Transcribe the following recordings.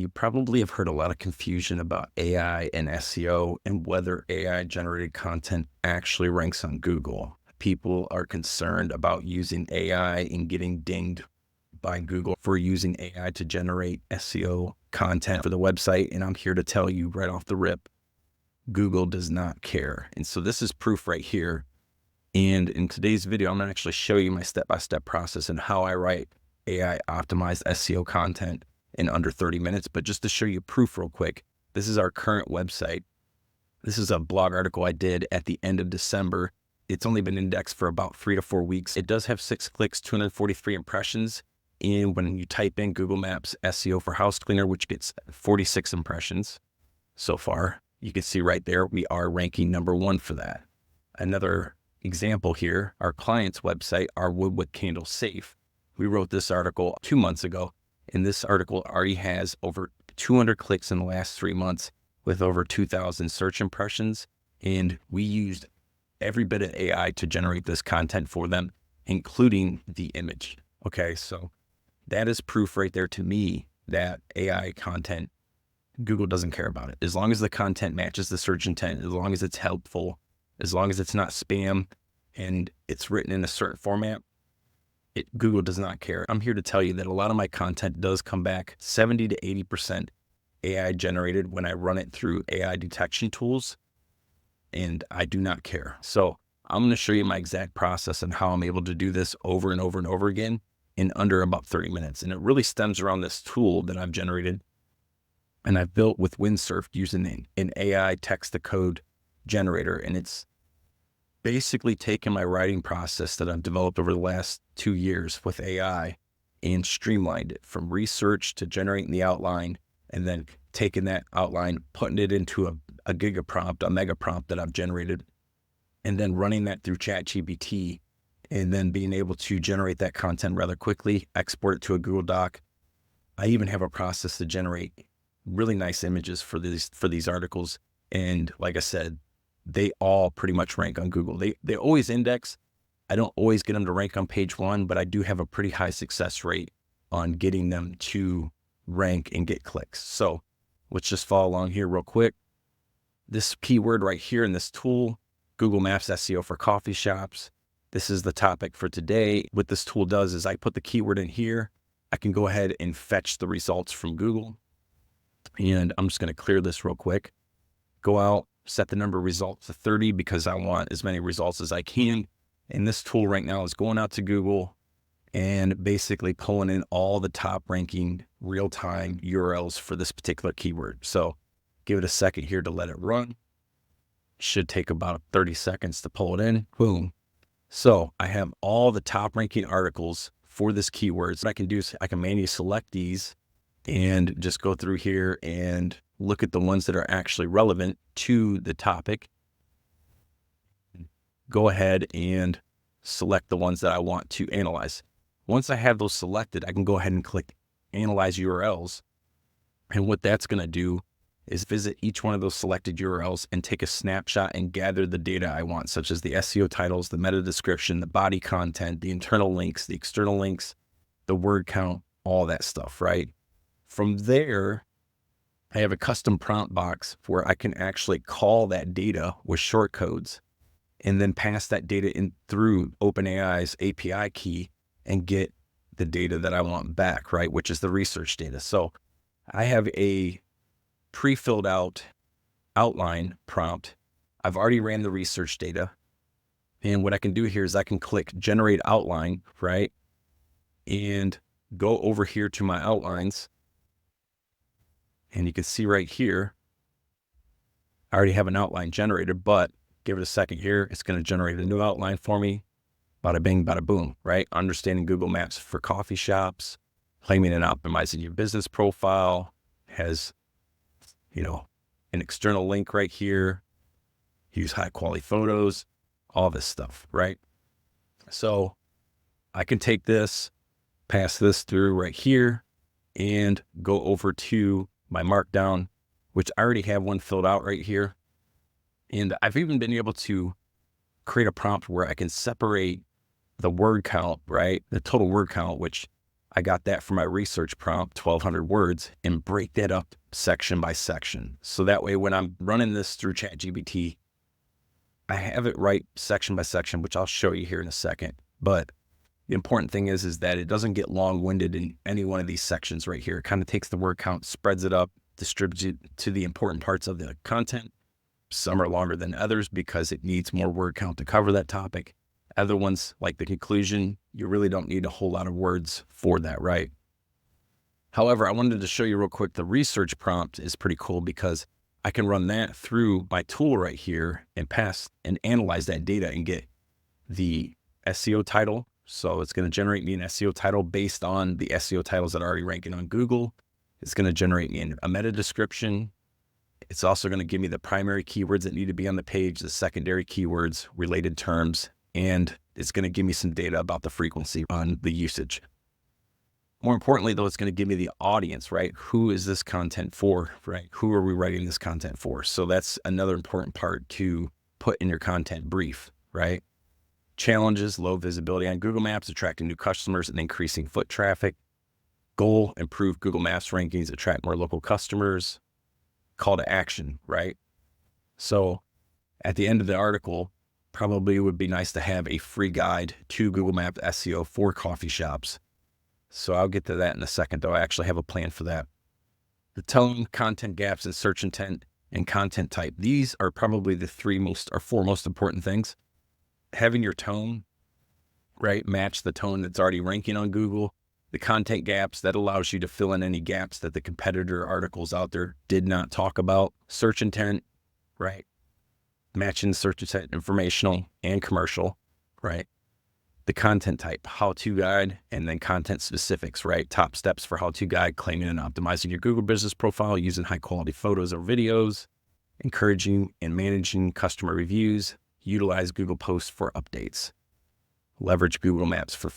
You probably have heard a lot of confusion about AI and SEO and whether AI generated content actually ranks on Google. People are concerned about using AI and getting dinged by Google for using AI to generate SEO content for the website. And I'm here to tell you right off the rip, Google does not care. And so this is proof right here. And in today's video, I'm going to actually show you my step-by-step process and how I write AI optimized SEO content in under 30 minutes. But just to show you proof real quick, this is our current website. This is a blog article I did at the end of December. It's only been indexed for about 3 to 4 weeks. It does have 6 clicks, 243 impressions. And when you type in Google Maps SEO for house cleaner, which gets 46 impressions so far, you can see right there, we are ranking #1 for that. Another example here, our client's website, our wood with candle safe. We wrote this article 2 months ago, and this article already has over 200 clicks in the last 3 months with over 2,000 search impressions. And we used every bit of AI to generate this content for them, including the image. Okay, so that is proof right there to me that AI content, Google doesn't care about it. As long as the content matches the search intent, as long as it's helpful, as long as it's not spam and it's written in a certain format, Google does not care. I'm here to tell you that a lot of my content does come back 70 to 80% AI generated when I run it through AI detection tools, and I do not care. So I'm going to show you my exact process and how I'm able to do this over and over and over again in under about 30 minutes. And it really stems around this tool that I've generated and I've built with Windsurf using an AI text-to-code generator. And it's basically taken my writing process that I've developed over the last 2 years with AI and streamlined it from research to generating the outline, and then taking that outline, putting it into a giga prompt, a mega prompt that I've generated, and then running that through ChatGPT, and then being able to generate that content rather quickly, export it to a Google Doc. I even have a process to generate really nice images for these articles. And like I said, they all pretty much rank on Google. They always index. I don't always get them to rank on page 1, but I do have a pretty high success rate on getting them to rank and get clicks. So let's just follow along here real quick. This keyword right here in this tool, Google Maps SEO for coffee shops. This is the topic for today. What this tool does is I put the keyword in here. I can go ahead and fetch the results from Google. And I'm just going to clear this real quick. Go out, set the number of results to 30 because I want as many results as I can. And this tool right now is going out to Google and basically pulling in all the top ranking real-time URLs for this particular keyword. So give it a second here to let it run. Should take about 30 seconds to pull it in. Boom. So I have all the top ranking articles for this keyword. So what I can do is I can manually select these and just go through here and look at the ones that are actually relevant to the topic. Go ahead and select the ones that I want to analyze. Once I have those selected, I can go ahead and click Analyze URLs. And what that's going to do is visit each one of those selected URLs and take a snapshot and gather the data I want, such as the SEO titles, the meta description, the body content, the internal links, the external links, the word count, all that stuff, right? From there, I have a custom prompt box where I can actually call that data with short codes and then pass that data in through OpenAI's API key and get the data that I want back, right? Which is the research data. So I have a pre-filled out outline prompt. I've already ran the research data. And what I can do here is I can click generate outline, right? And go over here to my outlines. And you can see right here, I already have an outline generated, but give it a second here. It's going to generate a new outline for me. Bada bing, bada boom, right? Understanding Google Maps for coffee shops, claiming and optimizing your business profile, has, an external link right here, use high quality photos, all this stuff, right? So I can take this, pass this through right here, and go over to my markdown, which I already have one filled out right here. And I've even been able to create a prompt where I can separate the word count, right? The total word count, which I got that from my research prompt, 1,200 words, and break that up section by section. So that way, when I'm running this through ChatGPT, I have it right section by section, which I'll show you here in a second. But the important thing is that it doesn't get long-winded in any one of these sections right here. It kind of takes the word count, spreads it up, distributes it to the important parts of the content. Some are longer than others because it needs more word count to cover that topic. Other ones, like the conclusion, you really don't need a whole lot of words for that, right? However, I wanted to show you real quick, the research prompt is pretty cool because I can run that through my tool right here and pass and analyze that data and get the SEO title. So it's going to generate me an SEO title based on the SEO titles that are already ranking on Google. It's going to generate me a meta description. It's also going to give me the primary keywords that need to be on the page, the secondary keywords, related terms, and it's going to give me some data about the frequency on the usage. More importantly, though, it's going to give me the audience, right? Who is this content for, right? Who are we writing this content for? So that's another important part to put in your content brief, right? Challenges, low visibility on Google Maps, attracting new customers and increasing foot traffic. Goal, improve Google Maps rankings, attract more local customers. Call to action, right? So at the end of the article, probably would be nice to have a free guide to Google Maps SEO for coffee shops. So I'll get to that in a second, though. I actually have a plan for that. The tone, content gaps, and search intent and content type. These are probably the four most important things. Having your tone, right, match the tone that's already ranking on Google. The content gaps, that allows you to fill in any gaps that the competitor articles out there did not talk about. Search intent, right? Matching search intent, informational and commercial, right? The content type, how-to guide, and then content specifics, right? Top steps for how-to guide, claiming and optimizing your Google business profile, using high-quality photos or videos, encouraging and managing customer reviews, utilize Google Posts for updates, leverage Google Maps for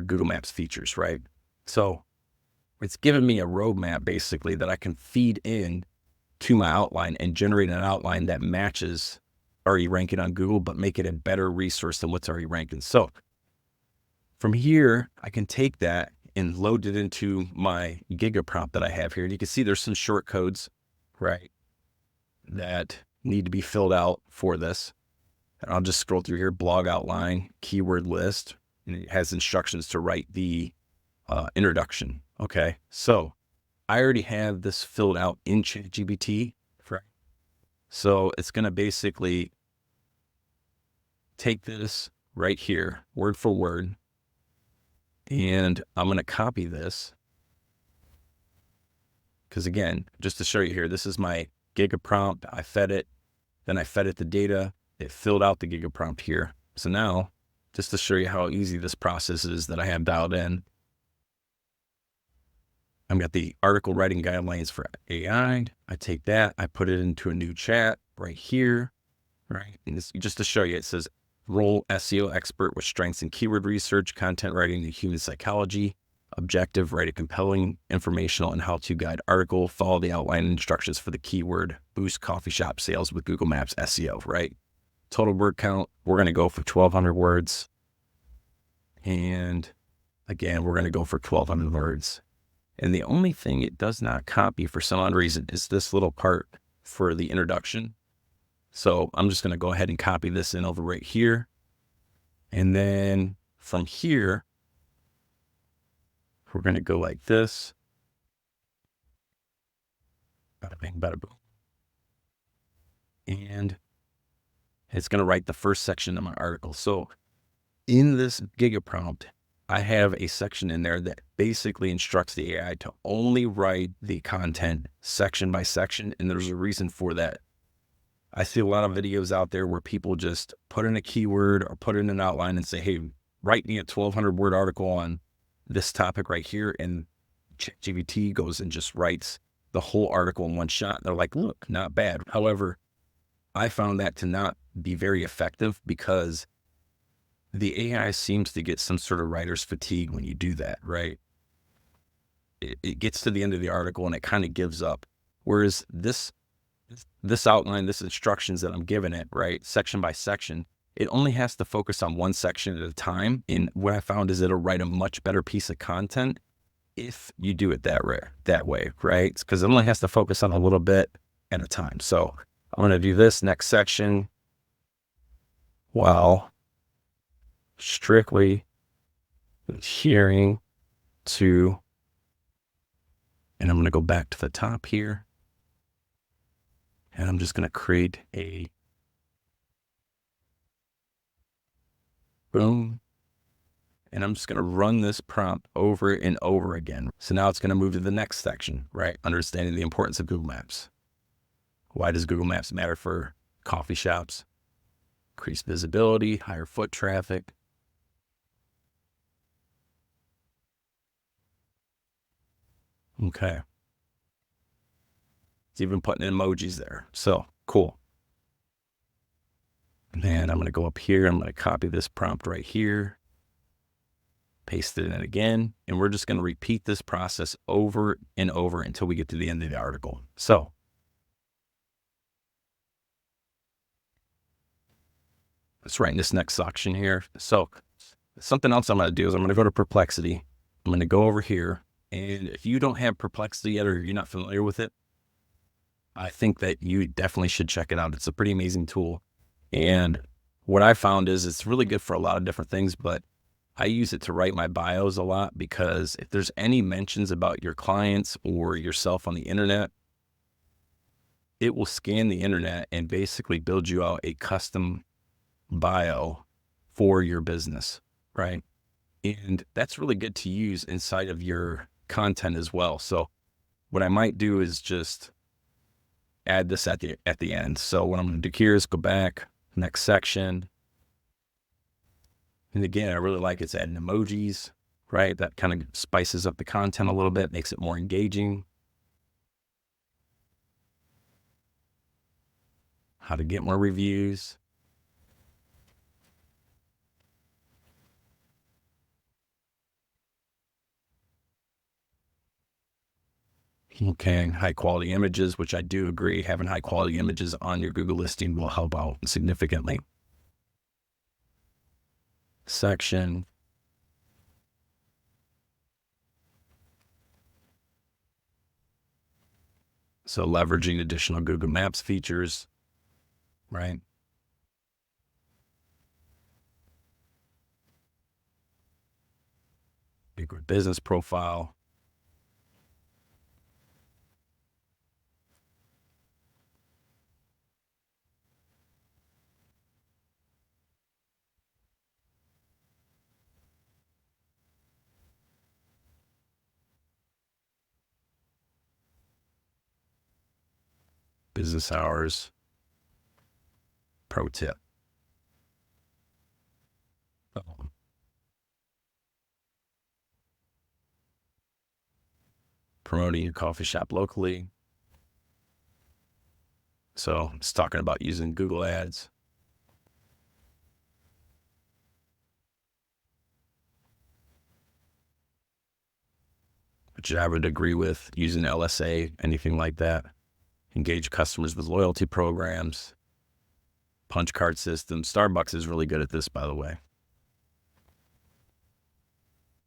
Google Maps features, right? So it's given me a roadmap basically that I can feed in to my outline and generate an outline that matches already ranking on Google, but make it a better resource than what's already ranking. So from here, I can take that and load it into my Giga prompt that I have here. And you can see there's some short codes, right, that need to be filled out for this. And I'll just scroll through here, blog outline, keyword list, and it has instructions to write the introduction. Okay, so I already have this filled out in ChatGPT, right? So it's going to basically take this right here, word for word, and I'm going to copy this because, again, just to show you here, this is my Giga prompt. I fed it, then I fed it the data. It filled out the Giga prompt here. So now, just to show you how easy this process is that I have dialed in, I've got the article writing guidelines for AI. I take that, I put it into a new chat right here, right? And this, just to show you, it says, role SEO expert with strengths in keyword research, content writing, and human psychology. Objective, write a compelling, informational, and how-to guide article. Follow the outline instructions for the keyword. Boost coffee shop sales with Google Maps SEO, right? Total word count, we're going to go for 1,200 words. And again, we're going to go for 1,200 words. And the only thing it does not copy for some odd reason is this little part for the introduction. So I'm just going to go ahead and copy this in over right here. And then from here, we're going to go like this. Bada bing, bada boom. And it's going to write the first section of my article. So in this Giga prompt, I have a section in there that basically instructs the AI to only write the content section by section. And there's a reason for that. I see a lot of videos out there where people just put in a keyword or put in an outline and say, hey, write me a 1,200 word article on this topic right here. And ChatGPT goes and just writes the whole article in one shot. They're like, look, not bad. However, I found that to not be very effective because the AI seems to get some sort of writer's fatigue when you do that, right? It gets to the end of the article and it kind of gives up. Whereas this outline, this instructions that I'm giving it, right, section by section, it only has to focus on one section at a time. And what I found is it'll write a much better piece of content if you do it that way, right? Because it only has to focus on a little bit at a time. So I'm going to do this next section while strictly adhering to, and I'm going to go back to the top here, and I'm just going to create a boom. And I'm just going to run this prompt over and over again. So now it's going to move to the next section, right? Understanding the importance of Google Maps. Why does Google Maps matter for coffee shops? Increased visibility, higher foot traffic. Okay. It's even putting emojis there. So cool. And I'm going to go up here. I'm going to copy this prompt right here, paste it in again, and we're just going to repeat this process over and over until we get to the end of the article. So let's write in this next section here. So something else I'm going to do is I'm going to go to Perplexity. I'm going to go over here. And if you don't have Perplexity yet, or you're not familiar with it, I think that you definitely should check it out. It's a pretty amazing tool. And what I found is it's really good for a lot of different things, but I use it to write my bios a lot, because if there's any mentions about your clients or yourself on the internet, it will scan the internet and basically build you out a custom bio for your business, right? And that's really good to use inside of your content as well. So what I might do is just add this at the end. So what I'm going to do here is go back, next section. And again, I really like it's adding emojis, right? That kind of spices up the content a little bit, makes it more engaging. How to get more reviews. Okay, high quality images, which I do agree, having high quality images on your Google listing will help out significantly. Section. So leveraging additional Google Maps features, right? Your business profile. Business hours. Pro tip. Promoting your coffee shop locally. So it's talking about using Google Ads. Which I would agree with, using LSA, anything like that. Engage customers with loyalty programs, punch card system. Starbucks is really good at this, by the way.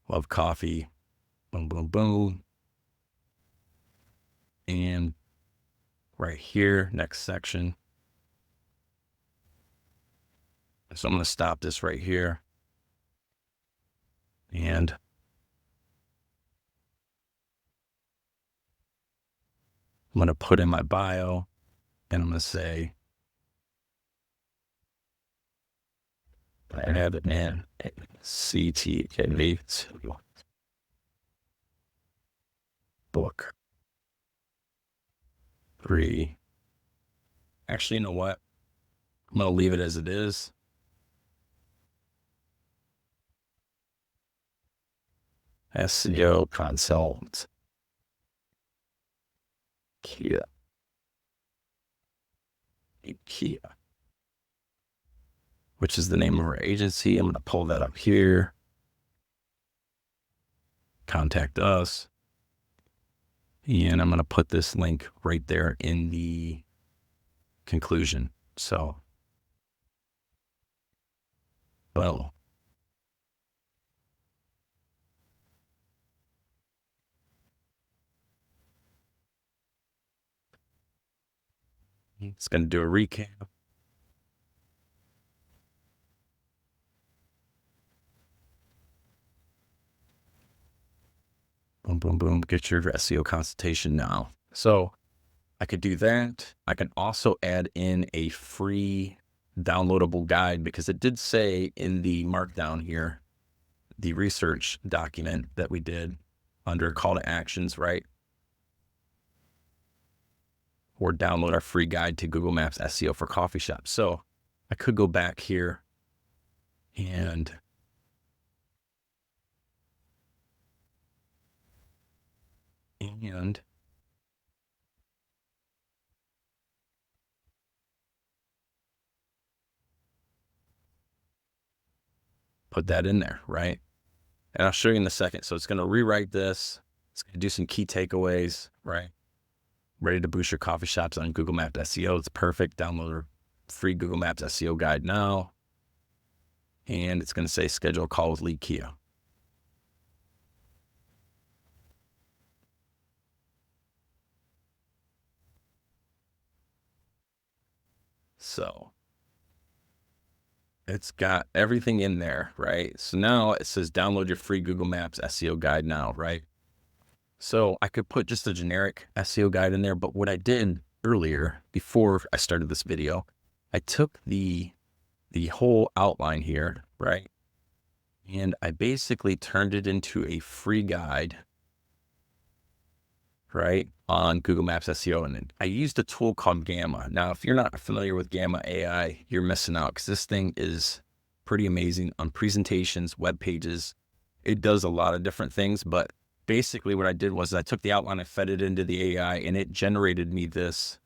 Love coffee. Boom, boom, boom. And right here, next section. So I'm going to stop this right here. And I'm going to put in my bio, and I'm going to say, I have it in CTKV book 3. Actually, you know what? I'm going to leave it as it is. SEO Content. Kia. Which is the name of our agency. I'm going to pull that up here. Contact us. And I'm going to put this link right there in the conclusion. So, boom. It's going to do a recap. Boom, boom, boom. Get your SEO consultation now. So I could do that. I can also add in a free downloadable guide, because it did say in the markdown here, the research document that we did under call to actions, right? Or download our free guide to Google Maps SEO for coffee shops. So I could go back here and put that in there, right? And I'll show you in a second. So it's going to rewrite this. It's going to do some key takeaways, right? Ready to boost your coffee shops on Google Maps SEO. It's perfect. Download our free Google Maps SEO guide now. And it's going to say schedule a call with Lee Kia. So it's got everything in there, right? So now it says download your free Google Maps SEO guide now, right? So I could put just a generic SEO guide in there, but what I did earlier, before I started this video, I took the whole outline here, right? And I basically turned it into a free guide, right, on Google Maps SEO. And I used a tool called Gamma. Now, if you're not familiar with Gamma AI, you're missing out, because this thing is pretty amazing on presentations, web pages. It does a lot of different things, but basically what I did was I took the outline, I fed it into the AI, and it generated me this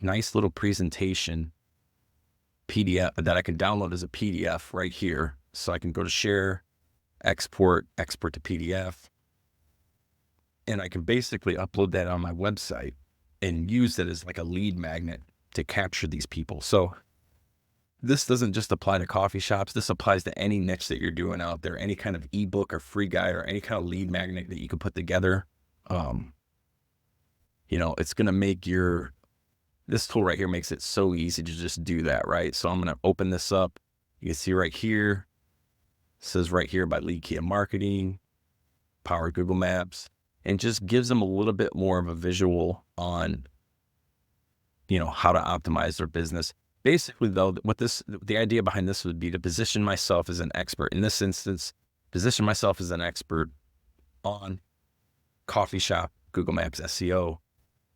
nice little presentation PDF that I can download as a PDF right here. So I can go to share, export to PDF. And I can basically upload that on my website and use it as like a lead magnet to capture these people. So this doesn't just apply to coffee shops. This applies to any niche that you're doing out there, any kind of ebook or free guide or any kind of lead magnet that you can put together. It's going to make this tool right here makes it so easy to just do that, right? So I'm going to open this up. You can see right here, it says right here by Lee Kia Marketing, Power Google Maps, and just gives them a little bit more of a visual on, how to optimize their business. Basically, though, the idea behind this would be to position myself as an expert. In this instance, position myself as an expert on coffee shop Google Maps SEO.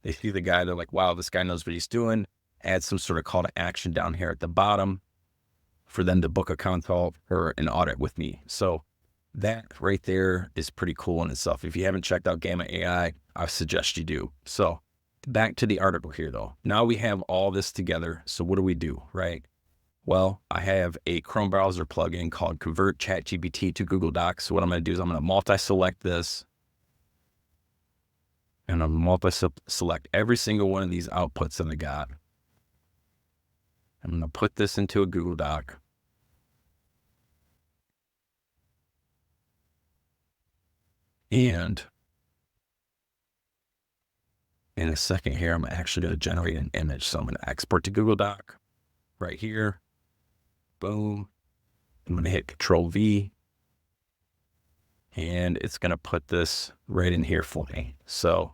They see the guy, they're like, wow, this guy knows what he's doing. Add some sort of call to action down here at the bottom for them to book a consult or an audit with me. So that right there is pretty cool in itself. If you haven't checked out Gamma AI, I suggest you do. So back to the article here, though. Now we have all this together. So what do we do, right? Well, I have a Chrome browser plugin called Convert ChatGPT to Google Docs. So what I'm going to do is I'm going to multi-select this. And I'm multi-select every single one of these outputs that I got. I'm going to put this into a Google Doc. And in a second here, I'm actually going to generate an image. So I'm going to export to Google Doc right here. Boom. I'm going to hit Control V. And it's going to put this right in here for me. So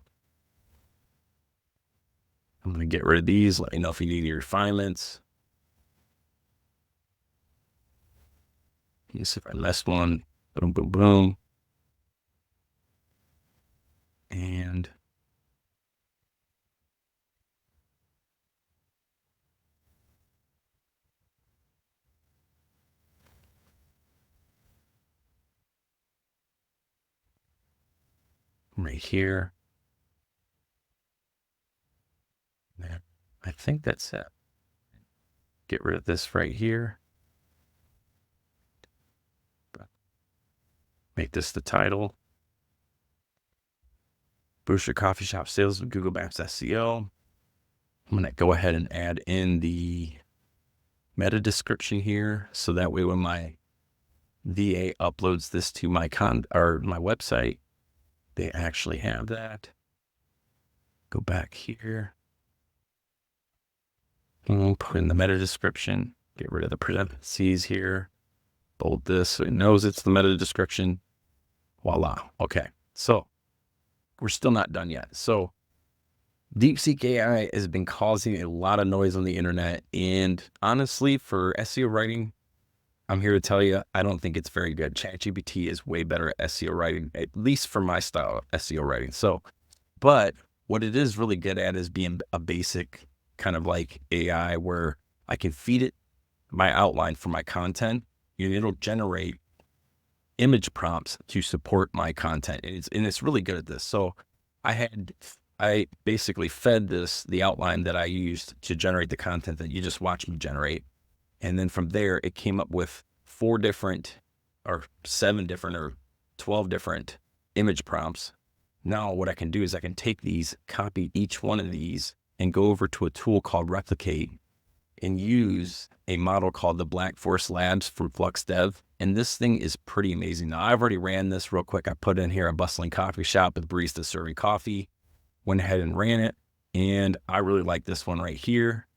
I'm going to get rid of these. Let me know if you need any refinements. You see if I missed one. Boom, boom, boom. And right here. There. I think that's it. Get rid of this right here. Make this the title. Boost your coffee shop sales with Google Maps SEO. I'm going to go ahead and add in the meta description here. So that way when my VA uploads this to my website, they actually have that. Go back here. Put in the meta description, get rid of the parentheses here, bold this so it knows it's the meta description. Voila. Okay. So we're still not done yet. So DeepSeek AI has been causing a lot of noise on the internet. And honestly, for SEO writing, I'm here to tell you, I don't think it's very good. ChatGPT is way better at SEO writing, at least for my style of SEO writing. So, but what it is really good at is being a basic kind of like AI where I can feed it my outline for my content and it'll generate image prompts to support my content. And it's really good at this. So I basically fed this the outline that I used to generate the content that you just watched me generate. And then from there, it came up with 4 different or 7 different or 12 different image prompts. Now what I can do is I can take these, copy each one of these and go over to a tool called Replicate and use a model called the Black Forest Labs from FluxDev. And this thing is pretty amazing. Now I've already ran this real quick. I put in here a bustling coffee shop with barista serving coffee, went ahead and ran it. And I really like this one right here.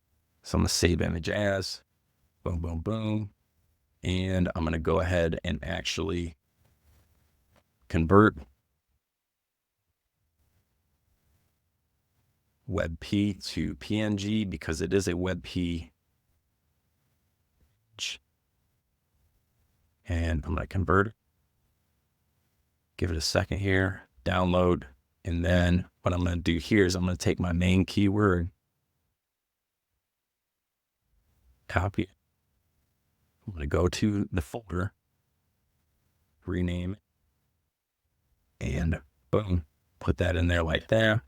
So I'm gonna save image as. Boom, boom, boom. And I'm going to go ahead and actually convert WebP to PNG because it is a WebP. And I'm going to convert it. Give it a second here, download. And then what I'm going to do here is I'm going to take my main keyword, copy it. I'm going to go to the folder, rename it, and boom, put that in there like that.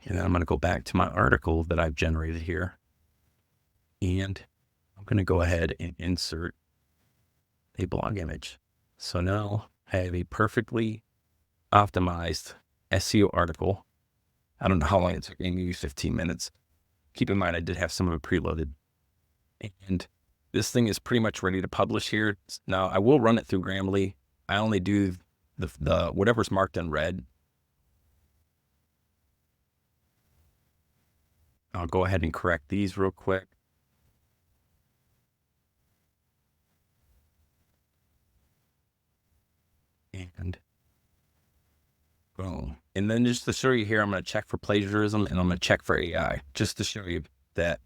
And then I'm going to go back to my article that I've generated here. And I'm going to go ahead and insert a blog image. So now I have a perfectly optimized SEO article. I don't know how long it took, maybe 15 minutes. Keep in mind, I did have some of it preloaded. And this thing is pretty much ready to publish here. Now I will run it through Grammarly. I only do the whatever's marked in red. I'll go ahead and correct these real quick. And boom. And then just to show you here, I'm going to check for plagiarism and I'm going to check for AI just to show you that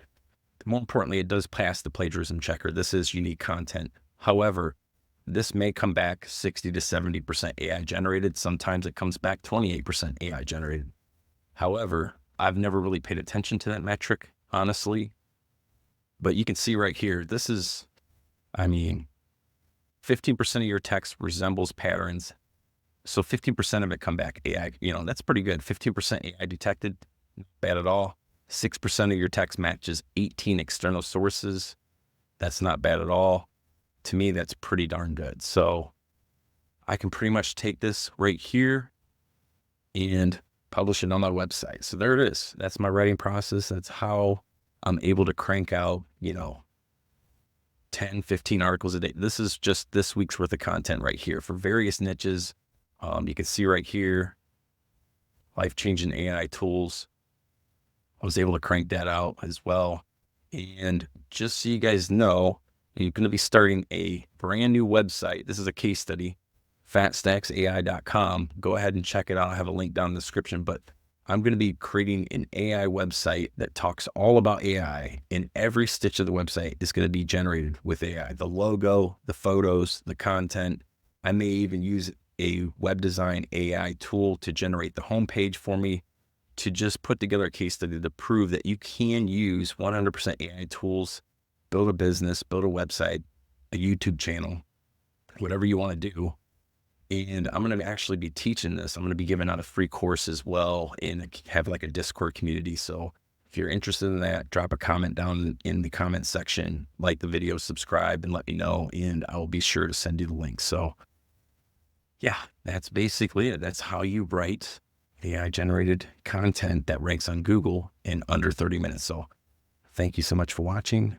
more importantly, it does pass the plagiarism checker. This is unique content. However, this may come back 60 to 70% AI generated. Sometimes it comes back 28% AI generated. However, I've never really paid attention to that metric, honestly. But you can see right here, this is, 15% of your text resembles patterns. So 15% of it come back AI. That's pretty good. 15% AI detected, not bad at all. 6% of your text matches 18 external sources. That's not bad at all. To me, that's pretty darn good. So I can pretty much take this right here and publish it on my website. So there it is. That's my writing process. That's how I'm able to crank out, 10, 15 articles a day. This is just this week's worth of content right here for various niches. You can see right here, life-changing AI tools. I was able to crank that out as well. And just so you guys know, you're going to be starting a brand new website. This is a case study, fatstacksai.com. Go ahead and check it out. I have a link down in the description, but I'm going to be creating an AI website that talks all about AI, and every stitch of the website is going to be generated with AI. The logo, the photos, the content. I may even use a web design AI tool to generate the homepage for me, to just put together a case study to prove that you can use 100% AI tools, build a business, build a website, a YouTube channel, whatever you want to do. And I'm going to actually be teaching this. I'm going to be giving out a free course as well and have like a Discord community. So if you're interested in that, drop a comment down in the comment section, like the video, subscribe, and let me know. And I will be sure to send you the link. So yeah, that's basically it. That's how you write AI generated content that ranks on Google in under 30 minutes. So thank you so much for watching.